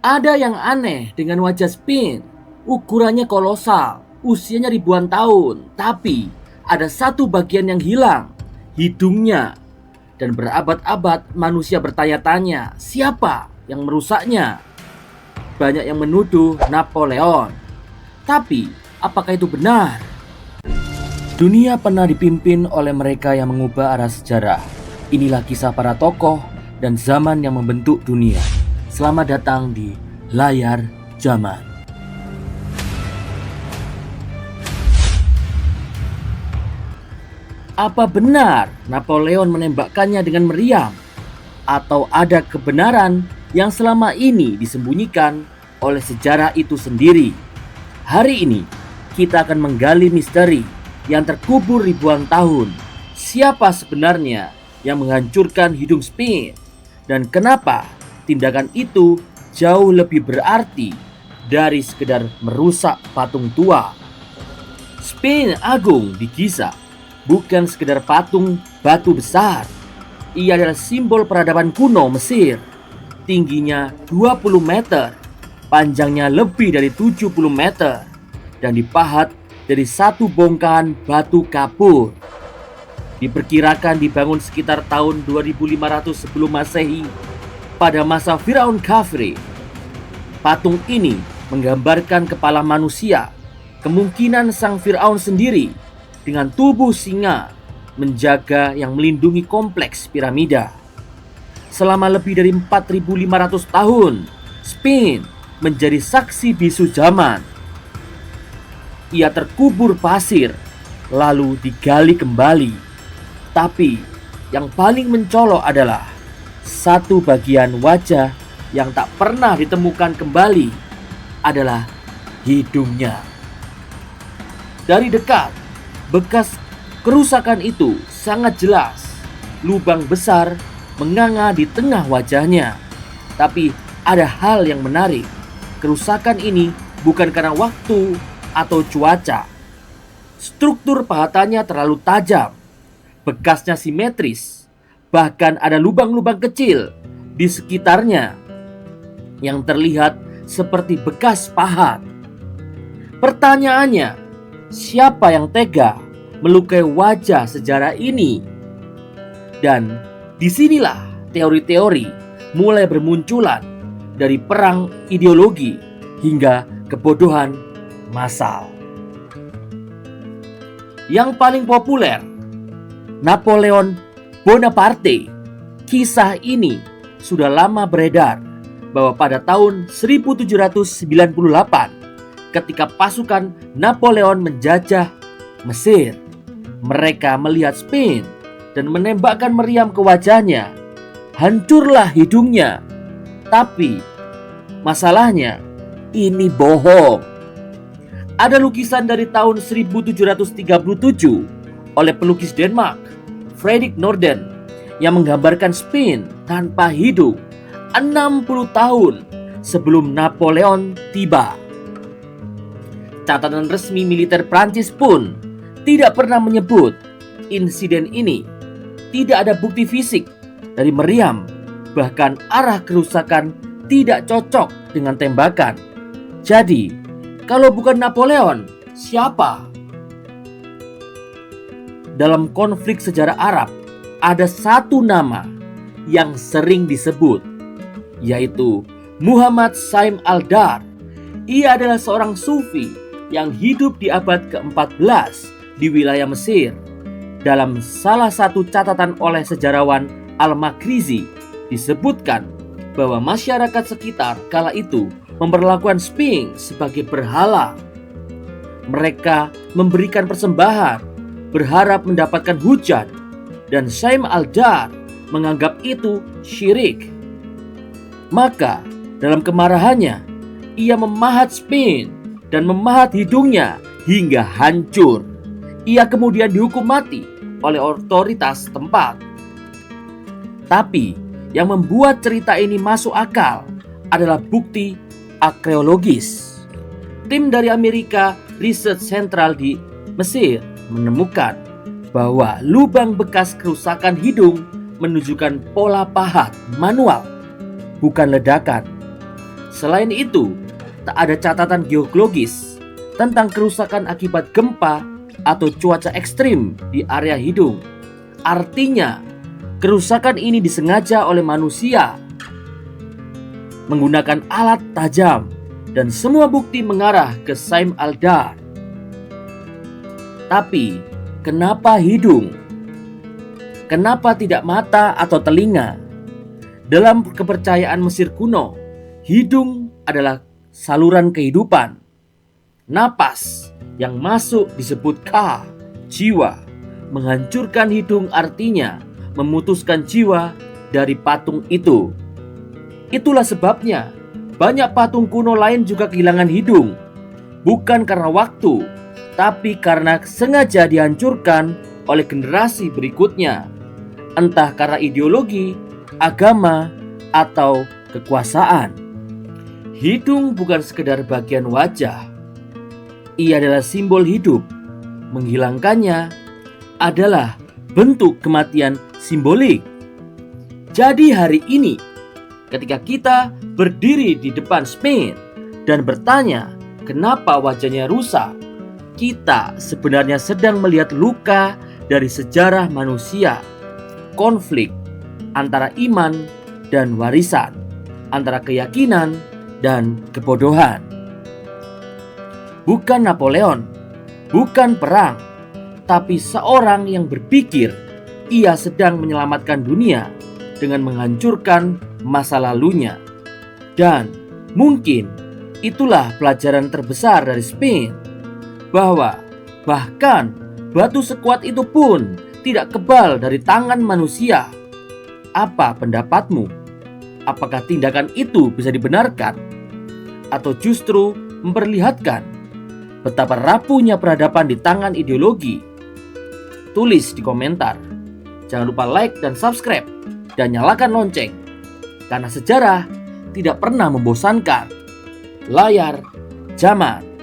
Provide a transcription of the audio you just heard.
Ada yang aneh dengan wajah Spin. Ukurannya kolosal, usianya ribuan tahun, tapi ada satu bagian yang hilang, hidungnya. Dan berabad-abad manusia bertanya-tanya, siapa yang merusaknya? Banyak yang menuduh Napoleon. Tapi, apakah itu benar? Dunia pernah dipimpin oleh mereka yang mengubah arah sejarah. Inilah kisah para tokoh dan zaman yang membentuk dunia. Selamat datang di Layar Zaman. Apa benar Napoleon menembakkannya dengan meriam? Atau ada kebenaran yang selama ini disembunyikan oleh sejarah itu sendiri? Hari ini kita akan menggali misteri yang terkubur ribuan tahun. Siapa sebenarnya yang menghancurkan hidung Spin? Dan kenapa tindakan itu jauh lebih berarti dari sekedar merusak patung tua? Spin Agung di Giza bukan sekedar patung batu besar. Ia adalah simbol peradaban kuno Mesir. Tingginya 20 meter, panjangnya lebih dari 70 meter, dan dipahat dari satu bongkahan batu kapur. Diperkirakan dibangun sekitar tahun 2500 sebelum Masehi pada masa Firaun Khafre. Patung ini menggambarkan kepala manusia, kemungkinan sang Firaun sendiri dengan tubuh singa menjaga yang melindungi kompleks piramida. Selama lebih dari 4500 tahun, Spin menjadi saksi bisu zaman. Ia terkubur pasir, lalu digali kembali. Tapi yang paling mencolok adalah satu bagian wajah yang tak pernah ditemukan kembali adalah hidungnya. Dari dekat, bekas kerusakan itu sangat jelas. Lubang besar menganga di tengah wajahnya. Tapi ada hal yang menarik. Kerusakan ini bukan karena waktu atau cuaca. Struktur pahatannya terlalu tajam. Bekasnya simetris. Bahkan ada lubang-lubang kecil di sekitarnya yang terlihat seperti bekas pahat. Pertanyaannya, siapa yang tega melukai wajah sejarah ini? Dan disinilah teori-teori mulai bermunculan, dari perang ideologi hingga kebodohan massal. Yang paling populer, Napoleon Bonaparte. Kisah ini sudah lama beredar bahwa pada tahun 1798, ketika pasukan Napoleon menjajah Mesir, mereka melihat Spin dan menembakkan meriam ke wajahnya. Hancurlah hidungnya. Tapi masalahnya, ini bohong. Ada lukisan dari tahun 1737 oleh pelukis Denmark, Frederik Norden, yang menggambarkan Spin tanpa hidung 60 tahun sebelum Napoleon tiba. Catatan resmi militer Prancis pun tidak pernah menyebut insiden ini. Tidak ada bukti fisik dari meriam. Bahkan arah kerusakan tidak cocok dengan tembakan. Jadi, kalau bukan Napoleon, siapa? Dalam konflik sejarah Arab, ada satu nama yang sering disebut, yaitu Muhammad Saim al-Dar. Ia adalah seorang sufi yang hidup di abad ke-14 di wilayah Mesir. Dalam salah satu catatan oleh sejarawan Al-Makrizi, disebutkan bahwa masyarakat sekitar kala itu memperlakukan Sphinx sebagai berhala. Mereka memberikan persembahan, berharap mendapatkan hujan, dan Saim al-Dar menganggap itu syirik. Maka dalam kemarahannya, ia memahat Sphinx dan memahat hidungnya hingga hancur. Ia kemudian dihukum mati oleh otoritas tempat. Tapi yang membuat cerita ini masuk akal adalah bukti arkeologis. Tim dari Amerika Research Central di Mesir menemukan bahwa lubang bekas kerusakan hidung menunjukkan pola pahat manual, bukan ledakan. Selain itu, tak ada catatan geologis tentang kerusakan akibat gempa atau cuaca ekstrim di area hidung. Artinya, kerusakan ini disengaja oleh manusia menggunakan alat tajam, dan semua bukti mengarah ke Saim Al-Dar. Tapi, kenapa hidung? Kenapa tidak mata atau telinga? Dalam kepercayaan Mesir kuno, hidung adalah saluran kehidupan. Napas yang masuk disebut ka, jiwa. Menghancurkan hidung artinya memutuskan jiwa dari patung itu. Itulah sebabnya banyak patung kuno lain juga kehilangan hidung. Bukan karena waktu, tapi karena sengaja dihancurkan oleh generasi berikutnya. Entah karena ideologi, agama, atau kekuasaan. Hidung bukan sekedar bagian wajah. Ia adalah simbol hidup. Menghilangkannya adalah bentuk kematian simbolik. Jadi hari ini, ketika kita berdiri di depan Spain dan bertanya kenapa wajahnya rusak, kita sebenarnya sedang melihat luka dari sejarah manusia. Konflik antara iman dan warisan, antara keyakinan dan kebodohan. Bukan Napoleon, bukan perang, tapi seorang yang berpikir ia sedang menyelamatkan dunia dengan menghancurkan masa lalunya. Dan mungkin itulah pelajaran terbesar dari Spain, bahwa bahkan batu sekuat itu pun tidak kebal dari tangan manusia. Apa pendapatmu? Apakah tindakan itu bisa dibenarkan? Atau justru memperlihatkan betapa rapuhnya peradaban di tangan ideologi? Tulis di komentar. Jangan lupa like dan subscribe, dan nyalakan lonceng, karena sejarah tidak pernah membosankan. Layar Zaman.